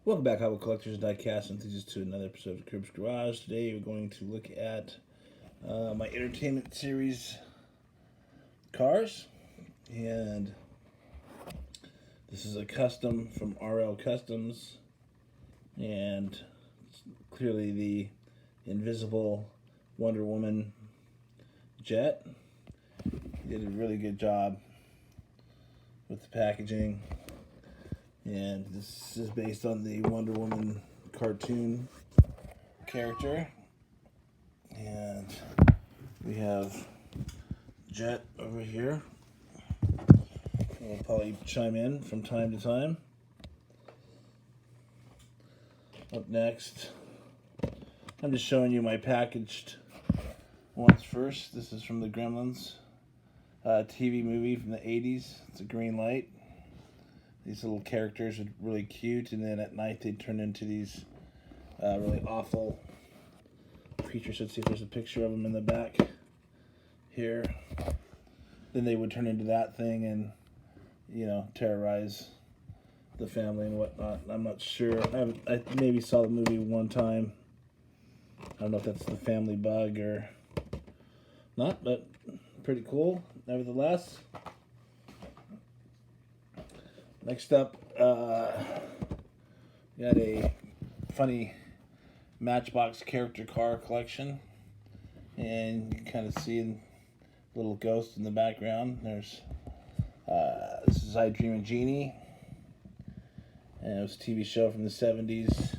Welcome back, Hobby Collectors and Diecast enthusiasts, to another episode of Crib's Garage. Today we're going to look at my Entertainment Series cars, and this is a custom from RL Customs, and clearly the Invisible Wonder Woman jet. He did a really good job with the packaging. And this is based on the Wonder Woman cartoon character. And we have Jet over here. We'll probably chime in from time to time. Up next, I'm just showing you my packaged ones first. This is from the Gremlins TV movie from the 80s. It's a green light. These little characters are really cute, and then at night they turn into these really awful creatures. Let's see if there's a picture of them in the back here. Then they would turn into that thing and, you know, terrorize the family and whatnot. I'm not sure. I maybe saw the movie one time. I don't know if that's the family bug or not, but pretty cool nevertheless. Next up, got a funny Matchbox character car collection, and you can kind of see a little ghost in the background. There's this is I Dream of Jeannie, and it was a TV show from the 70s.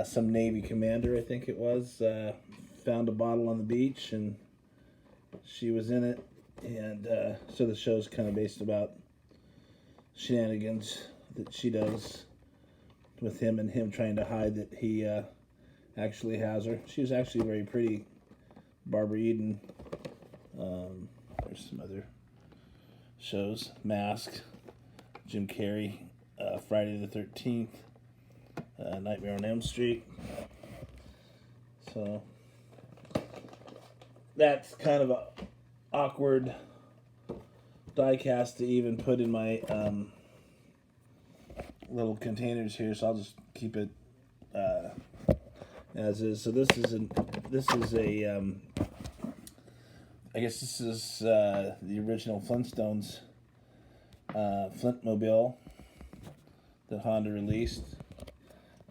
Some Navy commander, I think it was, found a bottle on the beach, and she was in it, and so the show's kind of based about shenanigans that she does with him, and him trying to hide that he actually has her. She was actually very pretty. Barbara Eden. There's some other shows. Mask. Jim Carrey. Friday the 13th. Nightmare on Elm Street. So that's kind of a awkward diecast to even put in my little containers here, so I'll just keep it as is. So this is a I guess this is the original Flintstones Flintmobile that Honda released,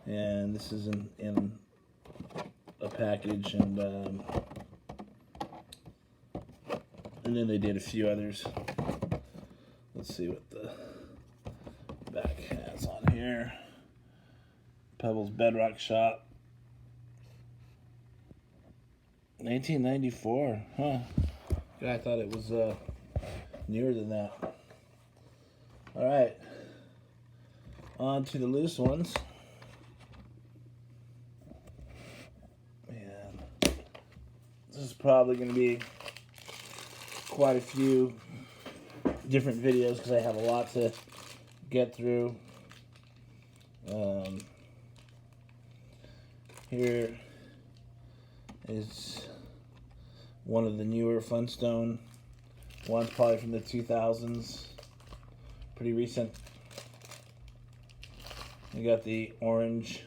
and this is in a package, and then they did a few others. Let's see what the back has on here. Pebbles Bedrock Shop. 1994. Huh. I thought it was newer than that. Alright. On to the loose ones. And this is probably going to be quite a few different videos because I have a lot to get through. Here is one of the newer Flintstone ones, probably from the 2000s. Pretty recent. You got the orange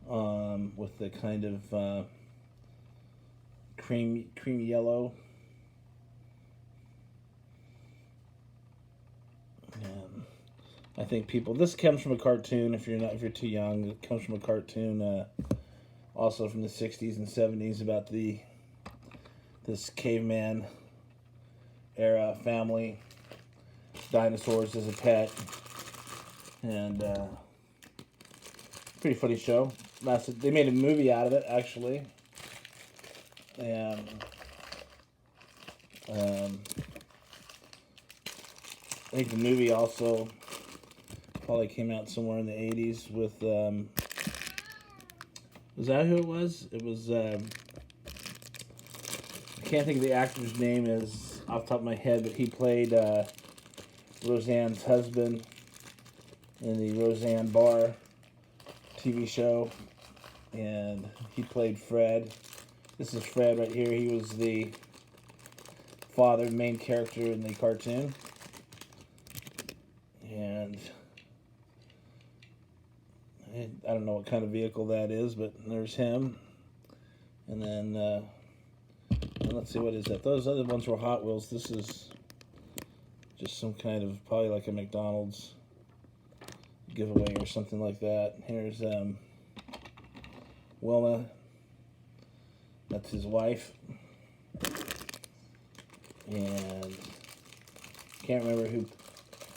with the kind of cream yellow. I think people. This comes from a cartoon. If you're too young, it comes from a cartoon, also from the 60s and 70s, about this caveman era family, dinosaurs as a pet, and pretty funny show. They made a movie out of it actually, and I think the movie also probably came out somewhere in the 80s with, was that who it was? It was, I can't think of the actor's name is off the top of my head, but he played Roseanne's husband in the Roseanne Barr TV show, and he played Fred. This is Fred right here. He was the father, main character in the cartoon. And I don't know what kind of vehicle that is, but there's him. And then, let's see, what is that? Those other ones were Hot Wheels. This is just some kind of, probably like a McDonald's giveaway or something like that. Here's Wilma. That's his wife. And can't remember who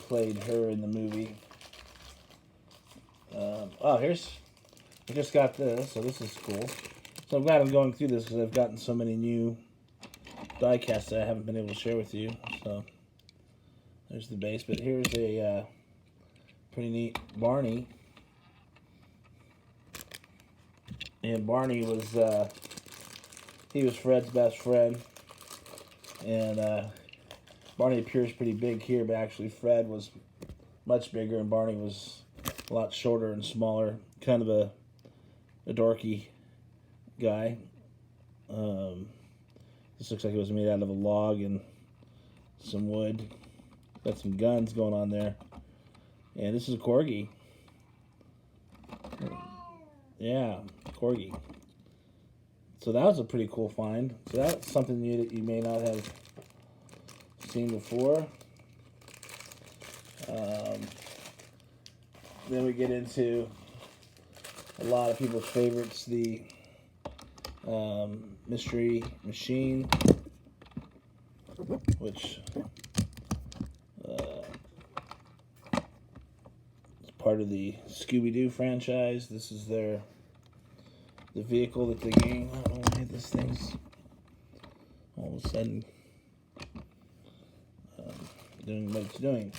played her in the movie. I just got this, so this is cool. So I'm glad I'm going through this because I've gotten so many new diecasts that I haven't been able to share with you. So there's the base, but here's a pretty neat Barney. And Barney was he was Fred's best friend, and Barney appears pretty big here, but actually Fred was much bigger, and Barney was a lot shorter and smaller, kind of a dorky guy. This looks like it was made out of a log and some wood. Got some guns going on there. And this is a corgi. Yeah, corgi. So that was a pretty cool find. So that's something new that you may not have seen before. Then we get into a lot of people's favorites, the Mystery Machine, which is part of the Scooby franchise. This is the vehicle that the gang, I don't know why this thing's all of a sudden doing what it's doing.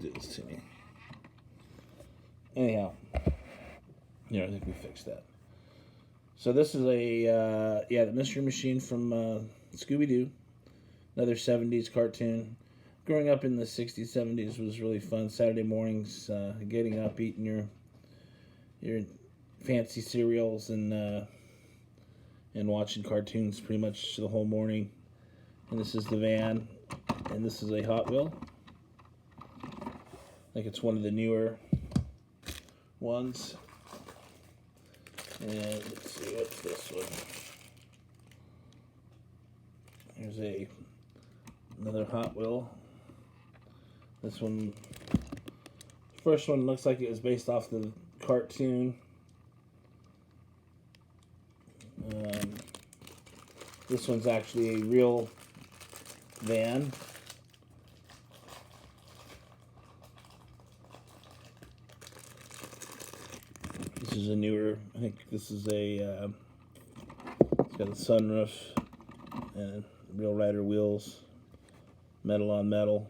Do this to me. Anyhow, yeah, I think we fixed that. So this is the Mystery Machine from Scooby-Doo, another 70s cartoon. Growing up in the 60s, 70s was really fun. Saturday mornings, getting up, eating your fancy cereals, and watching cartoons pretty much the whole morning. And this is the van, and this is a Hot Wheel. I think it's one of the newer ones. And let's see, what's this one? Here's another Hot Wheel. This one, first one looks like it was based off the cartoon. This one's actually a real van. This is a newer, I think this is it's got a sunroof and Real Rider wheels, metal on metal.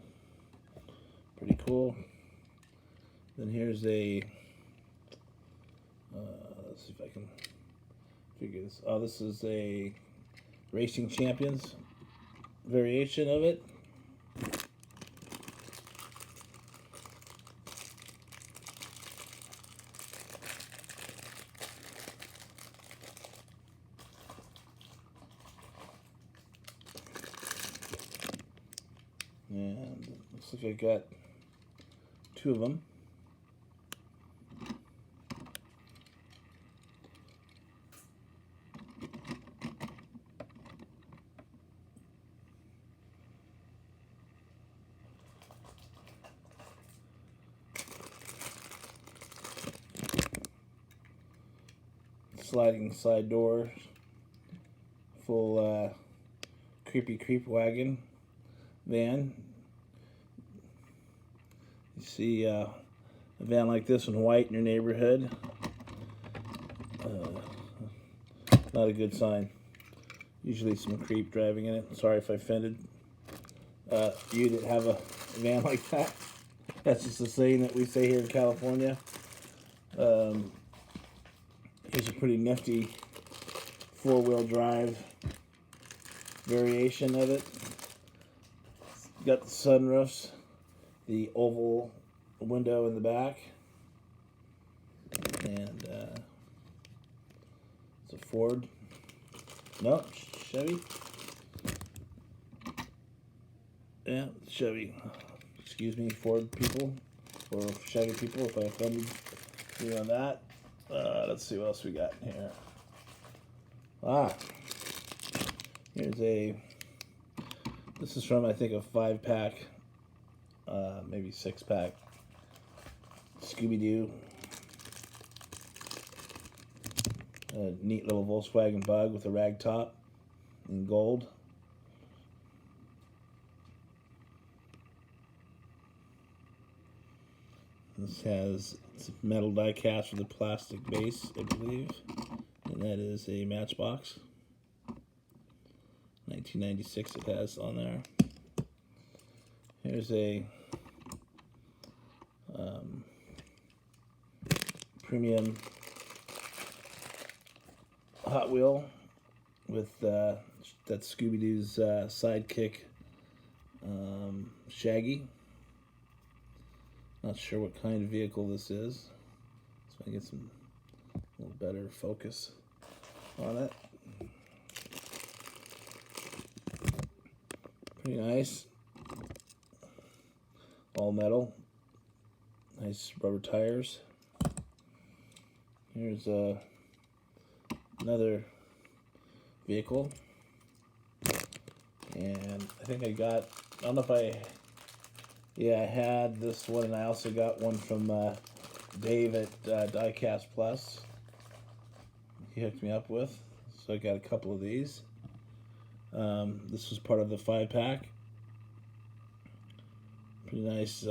Pretty cool. Then here's let's see if I can figure this. Oh, this is a Racing Champions variation of it. And looks like I got two of them. Sliding side door, full creepy creep wagon van. You see a van like this in white in your neighborhood, not a good sign. Usually some creep driving in it. Sorry if I offended you that have a van like that. That's just a saying that we say here in California. Here's a pretty nifty four-wheel drive variation of it. Got the sunroofs, the oval window in the back, and it's a Ford. No, Chevy. Yeah, Chevy. excuse me, Ford people or Chevy people if I offended you on that. Let's see what else we got here. Here's this is from, I think, a 5-pack, maybe 6-pack Scooby-Doo. A neat little Volkswagen Bug with a rag top in gold. This has metal die cast with a plastic base, I believe, and that is a Matchbox. 1996 it has on there. Here's a premium Hot Wheel with that's Scooby-Doo's sidekick, Shaggy. Not sure what kind of vehicle this is, so I get a little better focus on it. Pretty nice. All metal. Nice rubber tires. Here's another vehicle. And I think I don't know if I had this one, and I also got one from Dave at Diecast Plus. He hooked me up with, so I got a couple of these. This was part of the 5-pack. Pretty nice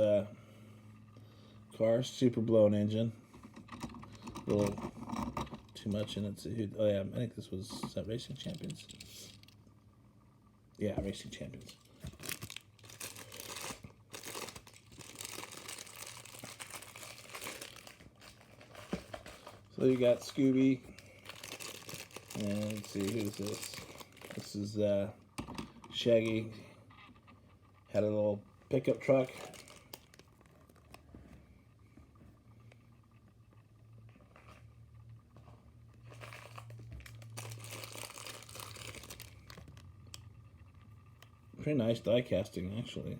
car, super blown engine. A little too much in it. Oh yeah, I think this was, is that Racing Champions? Yeah, Racing Champions. So you got Scooby, and let's see, who's this? This is Shaggy. Had a little pickup truck. Pretty nice die casting, actually.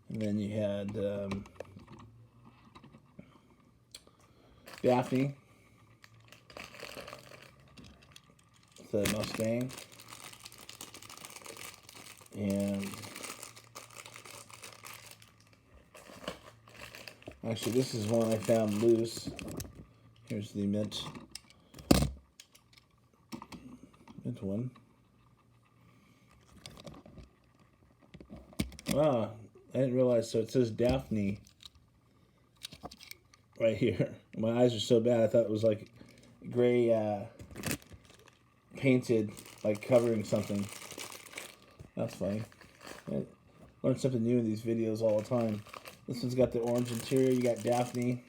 And then you had Daffy the Mustang, and actually this is one I found loose. Here's the mint one. Ah, I didn't realize, so it says Daphne right here. My eyes are so bad, I thought it was like gray painted, like covering something. That's funny. I learn something new in these videos all the time. This one's got the orange interior. You got Daphne.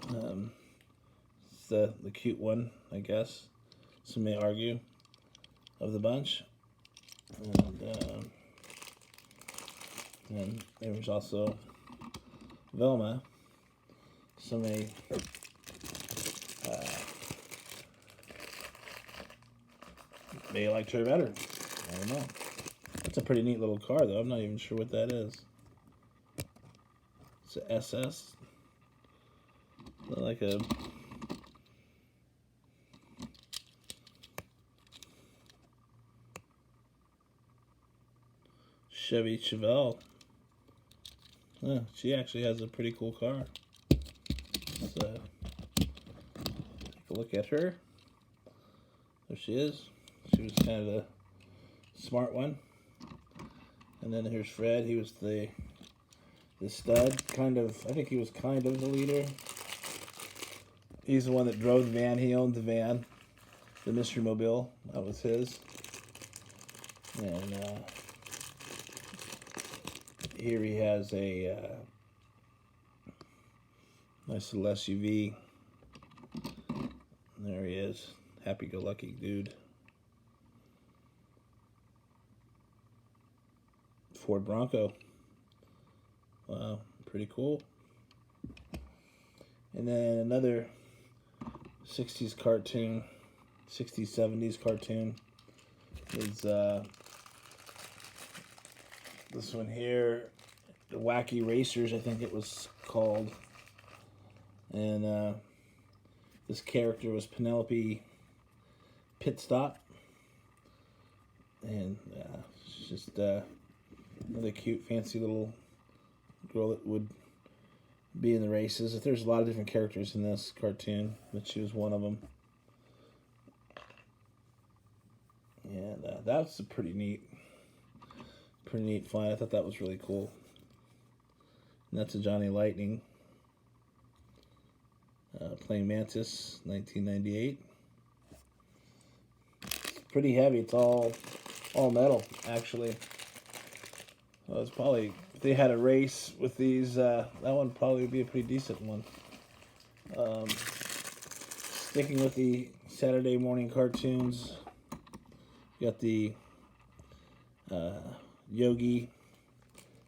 It's the cute one, I guess. Some may argue, of the bunch. And there was also Velma. Some may liked her better. I don't know. That's a pretty neat little car, though. I'm not even sure what that is. It's a SS. Like a Chevy Chevelle. Oh, she actually has a pretty cool car. So, take a look at her. There she is. She was kind of the smart one. And then here's Fred. He was the stud. Kind of, I think he was kind of the leader. He's the one that drove the van. He owned the van. The Mystery Mobile. That was his. And here he has a nice little SUV. And there he is. Happy-go-lucky dude. Ford Bronco. Wow, pretty cool. And then another 60s cartoon. 60s, 70s cartoon. Is this one here, the Wacky Racers, I think it was called. And this character was Penelope Pitstop. And she's just another cute, fancy little girl that would be in the races. There's a lot of different characters in this cartoon, but she was one of them. And that's a pretty neat find. I thought that was really cool. And that's a Johnny Lightning playing Mantis, 1998. It's pretty heavy. It's all metal, actually. Well, it's probably, if they had a race with these, that one probably would be a pretty decent one. Sticking with the Saturday morning cartoons, you got the Yogi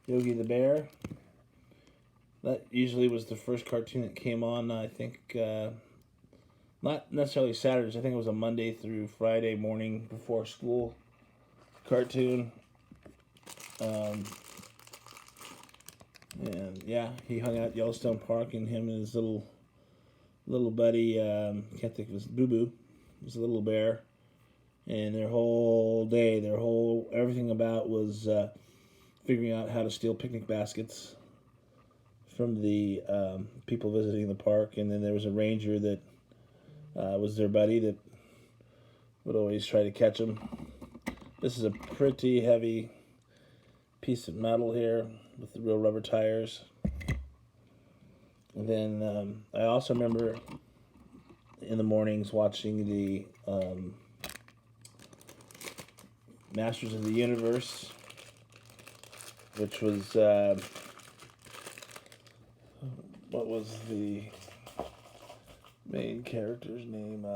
the Bear. That usually was the first cartoon that came on, I think, not necessarily Saturdays. I think it was a Monday through Friday morning before school cartoon. And yeah, he hung out at Yellowstone Park, and him and his little buddy, can't think of his, Boo Boo, was a little bear. And their whole day, everything about was figuring out how to steal picnic baskets from the people visiting the park. And then there was a ranger that was their buddy that would always try to catch them. This is a pretty heavy piece of metal here with the real rubber tires. And then I also remember in the mornings watching the Masters of the Universe, which was what was the main character's name?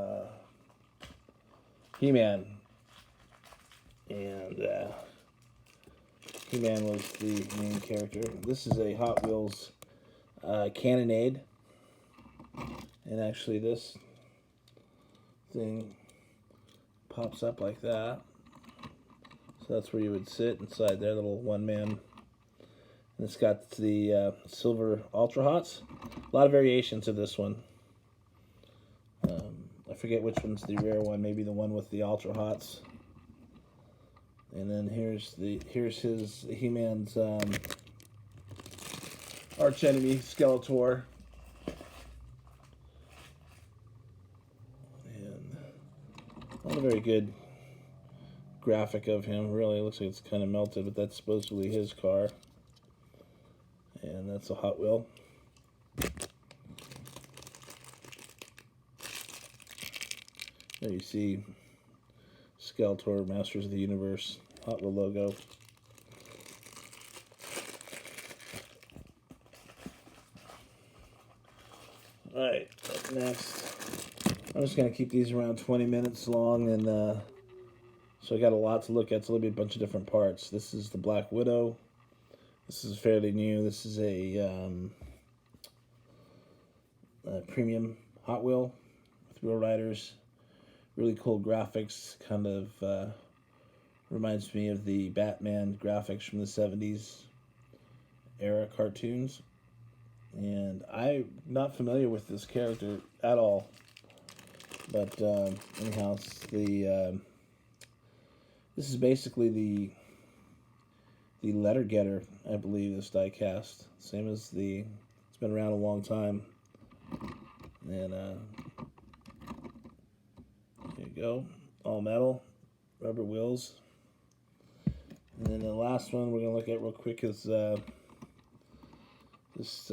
He-Man. And He-Man was the main character. This is a Hot Wheels cannonade. And actually this thing pops up like that. So that's where you would sit inside their little one-man. And it's got the silver Ultra Hots. A lot of variations of this one. I forget which one's the rare one. Maybe the one with the Ultra Hots. And then here's his He-Man's arch enemy, Skeletor. And not a very good graphic of him. Really looks like it's kind of melted, but that's supposedly his car. And that's a Hot Wheel. There you see Skeletor, Masters of the Universe, Hot Wheel logo. Alright, up next. I'm just going to keep these around 20 minutes long, and so I got a lot to look at. So there'll be a bunch of different parts. This is the Black Widow. This is fairly new. This is a premium Hot Wheel with wheel riders. Really cool graphics. Kind of reminds me of the Batman graphics from the 70s era cartoons. And I'm not familiar with this character at all. But anyhow, it's the this is basically the letter getter, I believe, this diecast. Same as it's been around a long time. And there you go, all metal, rubber wheels. And then the last one we're gonna look at real quick is this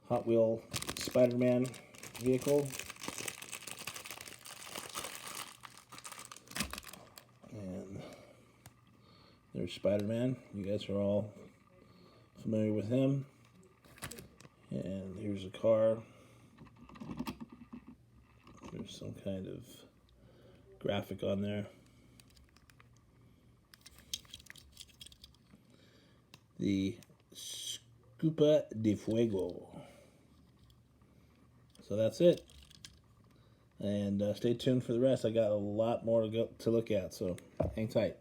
Hot Wheel Spider-Man vehicle. And there's Spider-Man. You guys are all familiar with him. And here's a car. There's some kind of graphic on there. The Scupa de Fuego. So that's it. And stay tuned for the rest. I got a lot more to look at, so hang tight.